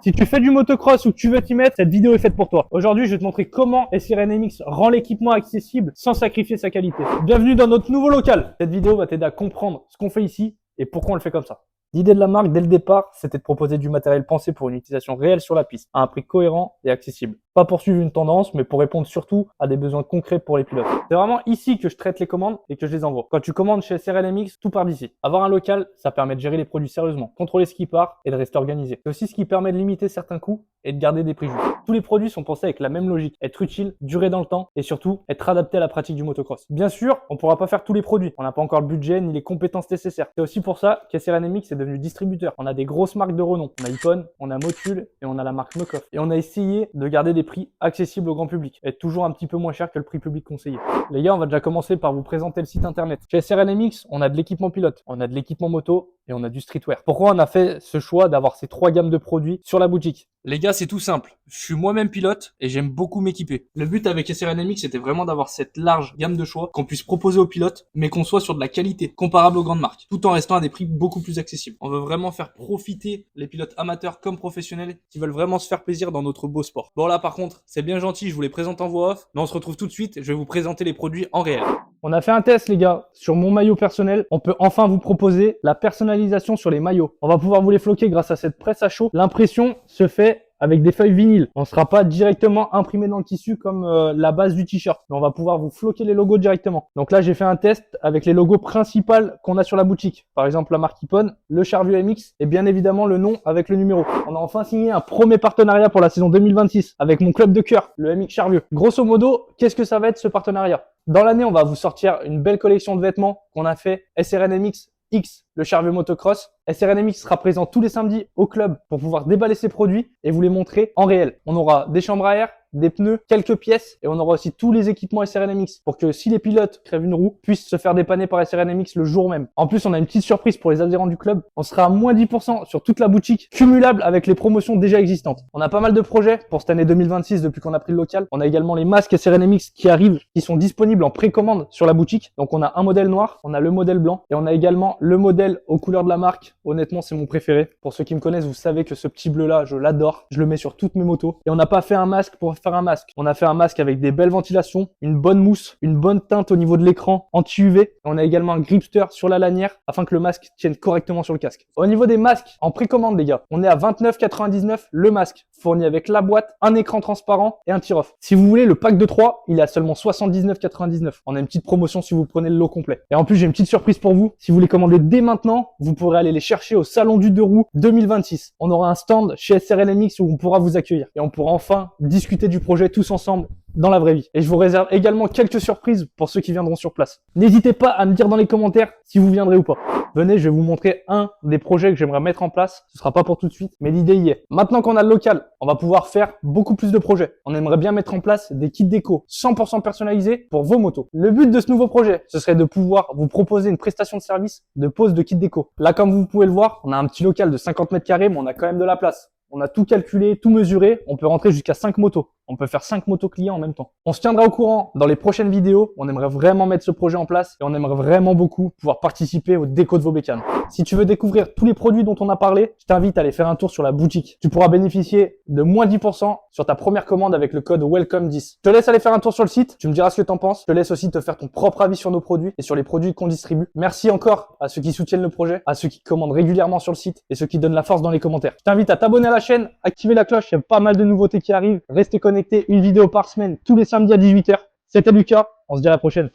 Si tu fais du motocross ou que tu veux t'y mettre, cette vidéo est faite pour toi. Aujourd'hui, je vais te montrer comment SR NMX rend l'équipement accessible sans sacrifier sa qualité. Bienvenue dans notre nouveau local. Cette vidéo va t'aider à comprendre ce qu'on fait ici et pourquoi on le fait comme ça. L'idée de la marque dès le départ, c'était de proposer du matériel pensé pour une utilisation réelle sur la piste, à un prix cohérent et accessible. Pas pour suivre une tendance, mais pour répondre surtout à des besoins concrets pour les pilotes. C'est vraiment ici que je traite les commandes et que je les envoie. Quand tu commandes chez SR NMX, tout part d'ici. Avoir un local, ça permet de gérer les produits sérieusement, contrôler ce qui part et de rester organisé. C'est aussi ce qui permet de limiter certains coûts et de garder des prix justes. Tous les produits sont pensés avec la même logique, être utiles, durer dans le temps et surtout être adaptés à la pratique du motocross. Bien sûr, on ne pourra pas faire tous les produits. On n'a pas encore le budget ni les compétences nécessaires. C'est aussi pour ça qu'SR NMX est devenu distributeur. On a des grosses marques de renom. On a Icon, on a Motul et on a la marque Muc-Off. Et on a essayé de garder des prix accessibles au grand public, être toujours un petit peu moins cher que le prix public conseillé. Les gars, on va déjà commencer par vous présenter le site internet. Chez SR NMX, on a de l'équipement pilote, on a de l'équipement moto et on a du streetwear. Pourquoi on a fait ce choix d'avoir ces trois gammes de produits sur la boutique? Les gars, c'est tout simple. Je suis moi-même pilote et j'aime beaucoup m'équiper. Le but avec SR NMX, c'était vraiment d'avoir cette large gamme de choix qu'on puisse proposer aux pilotes, mais qu'on soit sur de la qualité comparable aux grandes marques, tout en restant à des prix beaucoup plus accessibles. On veut vraiment faire profiter les pilotes amateurs comme professionnels qui veulent vraiment se faire plaisir dans notre beau sport. Bon là, par contre, c'est bien gentil, je vous les présente en voix off, mais on se retrouve tout de suite. Je vais vous présenter les produits en réel. On a fait un test, les gars, sur mon maillot personnel. On peut enfin vous proposer la personnalisation sur les maillots. On va pouvoir vous les floquer grâce à cette presse à chaud. L'impression se fait avec des feuilles vinyles. On ne sera pas directement imprimé dans le tissu comme la base du t-shirt. Mais on va pouvoir vous floquer les logos directement. Donc là, j'ai fait un test avec les logos principaux qu'on a sur la boutique. Par exemple, la marque Ipon, le Charvue MX et bien évidemment le nom avec le numéro. On a enfin signé un premier partenariat pour la saison 2026 avec mon club de cœur, le MX Charvue. Grosso modo, qu'est-ce que ça va être ce partenariat? Dans l'année, on va vous sortir une belle collection de vêtements qu'on a fait SR NMX X, le Charvue Motocross. SR NMX sera présent tous les samedis au club pour pouvoir déballer ses produits et vous les montrer en réel. On aura des chambres à air, des pneus, quelques pièces et on aura aussi tous les équipements SR NMX pour que si les pilotes crèvent une roue, puissent se faire dépanner par SR NMX le jour même. En plus, on a une petite surprise pour les adhérents du club. On sera à moins 10% sur toute la boutique, cumulable avec les promotions déjà existantes. On a pas mal de projets pour cette année 2026 depuis qu'on a pris le local. On a également les masques SR NMX qui arrivent, qui sont disponibles en précommande sur la boutique. Donc on a un modèle noir, on a le modèle blanc et on a également le modèle aux couleurs de la marque. Honnêtement, c'est mon préféré. Pour ceux qui me connaissent, vous savez que ce petit bleu là, je l'adore. Je le mets sur toutes mes motos. Et on n'a pas fait un masque pour faire un masque. On a fait un masque avec des belles ventilations, une bonne mousse, une bonne teinte au niveau de l'écran anti-UV. On a également un gripster sur la lanière afin que le masque tienne correctement sur le casque. Au niveau des masques, en précommande les gars, on est à 29,99 le masque, fourni avec la boîte, un écran transparent et un tir-off. Si vous voulez le pack de 3, il est à seulement 79,99. On a une petite promotion si vous prenez le lot complet. Et en plus, j'ai une petite surprise pour vous. Si vous les commandez dès maintenant, vous pourrez aller les chercher au Salon du 2 roues 2026. On aura un stand chez SR NMX où on pourra vous accueillir. Et on pourra enfin discuter du projet tous ensemble dans la vraie vie. Et je vous réserve également quelques surprises pour ceux qui viendront sur place. N'hésitez pas à me dire dans les commentaires si vous viendrez ou pas. Venez, je vais vous montrer un des projets que j'aimerais mettre en place. Ce sera pas pour tout de suite, mais l'idée y est. Maintenant qu'on a le local, on va pouvoir faire beaucoup plus de projets. On aimerait bien mettre en place des kits déco 100% personnalisés pour vos motos. Le but de ce nouveau projet, ce serait de pouvoir vous proposer une prestation de service de pose de kit déco. Là, comme vous pouvez le voir, on a un petit local de 50 mètres carrés, mais on a quand même de la place. On a tout calculé, tout mesuré. On peut rentrer jusqu'à 5 motos. On peut faire 5 motos clients en même temps. On se tiendra au courant dans les prochaines vidéos. On aimerait vraiment mettre ce projet en place et on aimerait vraiment beaucoup pouvoir participer au déco de vos bécanes. Si tu veux découvrir tous les produits dont on a parlé, je t'invite à aller faire un tour sur la boutique. Tu pourras bénéficier de moins 10% sur ta première commande avec le code WELCOME10. Je te laisse aller faire un tour sur le site. Tu me diras ce que t'en penses. Je te laisse aussi te faire ton propre avis sur nos produits et sur les produits qu'on distribue. Merci encore à ceux qui soutiennent le projet, à ceux qui commandent régulièrement sur le site et ceux qui donnent la force dans les commentaires. Je t'invite à t'abonner à la chaîne, activer la cloche, il y a pas mal de nouveautés qui arrivent. Restez connectés, une vidéo par semaine tous les samedis à 18h. C'était Lucas, on se dit à la prochaine.